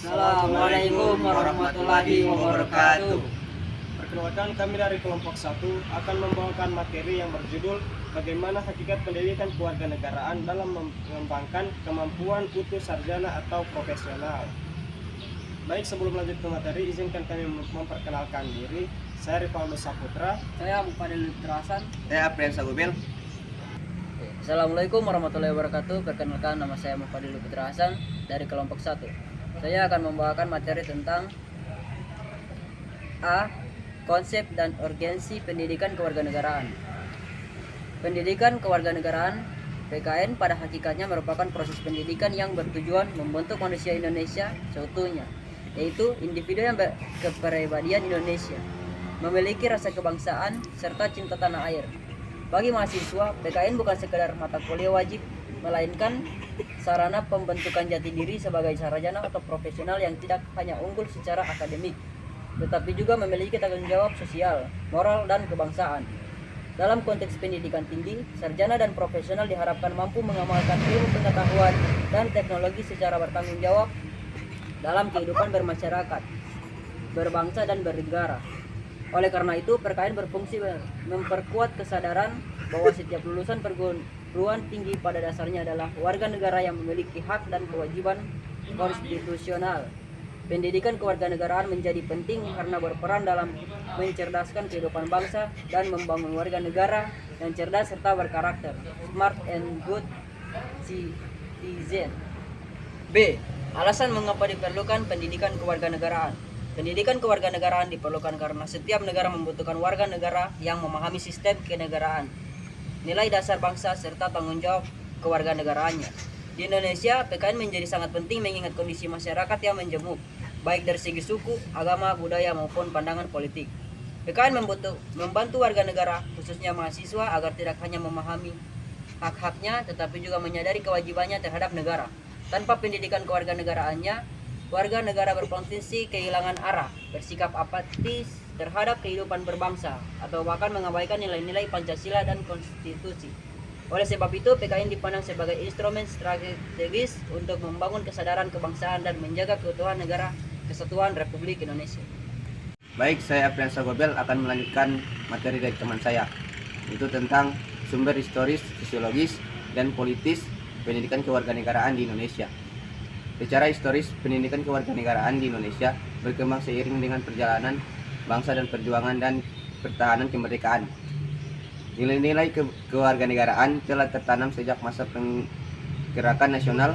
Assalamualaikum warahmatullahi wabarakatuh. Perkenalkan, kami dari kelompok 1 akan membawakan materi yang berjudul bagaimana hakikat pendidikan kewarganegaraan dalam mengembangkan kemampuan utuh sarjana atau profesional. Baik, sebelum lanjut ke materi, izinkan kami memperkenalkan diri. Saya Rivaldo Saputra. Saya Mupadil Terasan. Saya Aprian Sagubel. Assalamualaikum warahmatullahi wabarakatuh. Perkenalkan, nama saya Mupadil Terasan dari kelompok 1. Saya akan membawakan materi tentang A. Konsep dan urgensi pendidikan kewarganegaraan. Pendidikan kewarganegaraan PKN pada hakikatnya merupakan proses pendidikan yang bertujuan membentuk manusia Indonesia seutuhnya, yaitu individu yang berkepribadian Indonesia, memiliki rasa kebangsaan serta cinta tanah air. Bagi mahasiswa, PKN bukan sekedar mata kuliah wajib, melainkan sarana pembentukan jati diri sebagai sarjana atau profesional yang tidak hanya unggul secara akademik, tetapi juga memiliki tanggung jawab sosial, moral, dan kebangsaan. Dalam konteks pendidikan tinggi, sarjana dan profesional diharapkan mampu mengamalkan ilmu pengetahuan dan teknologi secara bertanggung jawab dalam kehidupan bermasyarakat, berbangsa, dan bernegara. Oleh karena itu, PKN berfungsi memperkuat kesadaran bahwa setiap lulusan perguruan tinggi pada dasarnya adalah warga negara yang memiliki hak dan kewajiban konstitusional. Pendidikan kewarganegaraan menjadi penting karena berperan dalam mencerdaskan kehidupan bangsa dan membangun warga negara yang cerdas serta berkarakter, smart and good citizen. B. Alasan mengapa diperlukan pendidikan kewarganegaraan. Pendidikan kewarganegaraan diperlukan karena setiap negara membutuhkan warga negara yang memahami sistem kenegaraan, nilai dasar bangsa, serta tanggung jawab kewarganegaraannya. Di Indonesia, PKN menjadi sangat penting mengingat kondisi masyarakat yang menjemuk, baik dari segi suku, agama, budaya, maupun pandangan politik. PKN membantu warga negara, khususnya mahasiswa, agar tidak hanya memahami hak-haknya, tetapi juga menyadari kewajibannya terhadap negara. Tanpa pendidikan kewarganegaraannya, warga negara berpotensi kehilangan arah, bersikap apatis terhadap kehidupan berbangsa, atau bahkan mengabaikan nilai-nilai Pancasila dan konstitusi. Oleh sebab itu, PKN dipandang sebagai instrumen strategis untuk membangun kesadaran kebangsaan dan menjaga keutuhan negara kesatuan Republik Indonesia. Baik, saya Aprian Sagubel akan melanjutkan materi dari teman saya, itu tentang sumber historis, sosiologis, dan politis pendidikan kewarganegaraan di Indonesia. Secara historis, pendidikan kewarganegaraan di Indonesia berkembang seiring dengan perjalanan bangsa dan perjuangan dan pertahanan kemerdekaan. Nilai-nilai kewarganegaraan telah tertanam sejak masa penggerakan nasional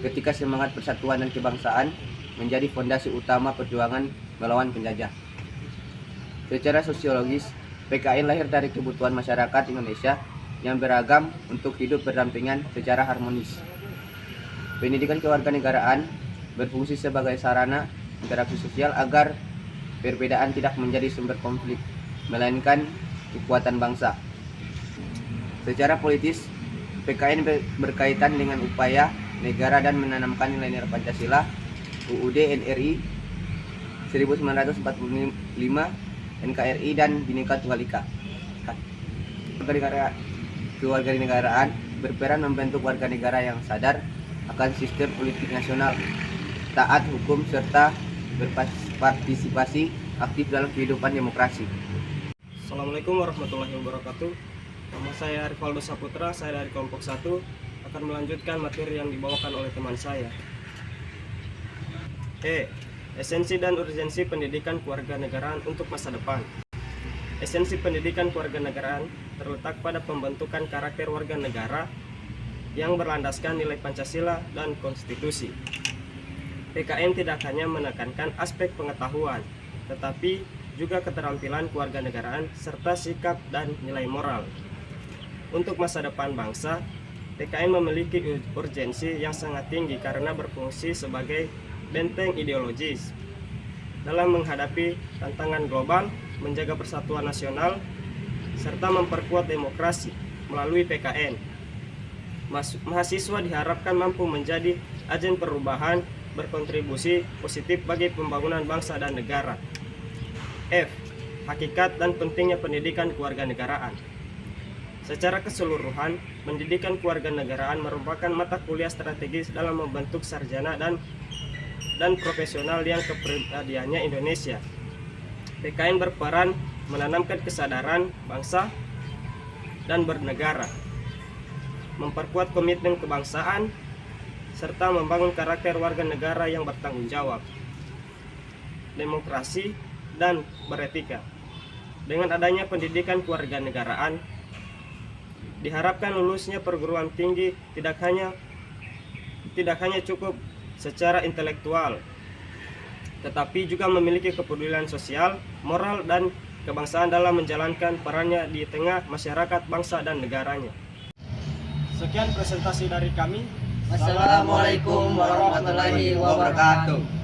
ketika semangat persatuan dan kebangsaan menjadi fondasi utama perjuangan melawan penjajah. Secara sosiologis, PKN lahir dari kebutuhan masyarakat Indonesia yang beragam untuk hidup berdampingan secara harmonis. Pendidikan kewarganegaraan berfungsi sebagai sarana interaksi sosial agar perbedaan tidak menjadi sumber konflik, melainkan kekuatan bangsa. Secara politis, PKN berkaitan dengan upaya negara dan menanamkan nilai-nilai Pancasila, UUD NRI 1945, NKRI, dan Bhinneka Tunggal Ika. Kewarganegaraan berperan membentuk warga negara yang sadar akan sistem politik nasional, taat hukum, serta berpartisipasi aktif dalam kehidupan demokrasi. Assalamualaikum warahmatullahi wabarakatuh. Nama saya Rivaldo Saputra, saya dari kelompok 1 akan melanjutkan materi yang dibawakan oleh teman saya. Esensi dan urgensi pendidikan kewarganegaraan untuk masa depan. Esensi pendidikan kewarganegaraan terletak pada pembentukan karakter warga negara yang berlandaskan nilai Pancasila dan konstitusi. PKN tidak hanya menekankan aspek pengetahuan, tetapi juga keterampilan kewarganegaraan serta sikap dan nilai moral. Untuk masa depan bangsa, PKN memiliki urgensi yang sangat tinggi karena berfungsi sebagai benteng ideologis dalam menghadapi tantangan global, menjaga persatuan nasional, serta memperkuat demokrasi melalui PKN. Mahasiswa diharapkan mampu menjadi agen perubahan, berkontribusi positif bagi pembangunan bangsa dan negara. F. Hakikat dan pentingnya pendidikan kewarganegaraan. Secara keseluruhan, pendidikan kewarganegaraan merupakan mata kuliah strategis dalam membentuk sarjana dan dan profesional yang kepribadiannya Indonesia. PKN berperan menanamkan kesadaran bangsa dan bernegara, memperkuat komitmen kebangsaan, serta membangun karakter warga negara yang bertanggung jawab, demokrasi, dan beretika. Dengan adanya pendidikan kewarganegaraan, diharapkan lulusnya perguruan tinggi tidak hanya cukup secara intelektual, tetapi juga memiliki kepedulian sosial, moral, dan kebangsaan dalam menjalankan perannya di tengah masyarakat, bangsa, dan negaranya. Sekian presentasi dari kami. Wassalamualaikum warahmatullahi wabarakatuh.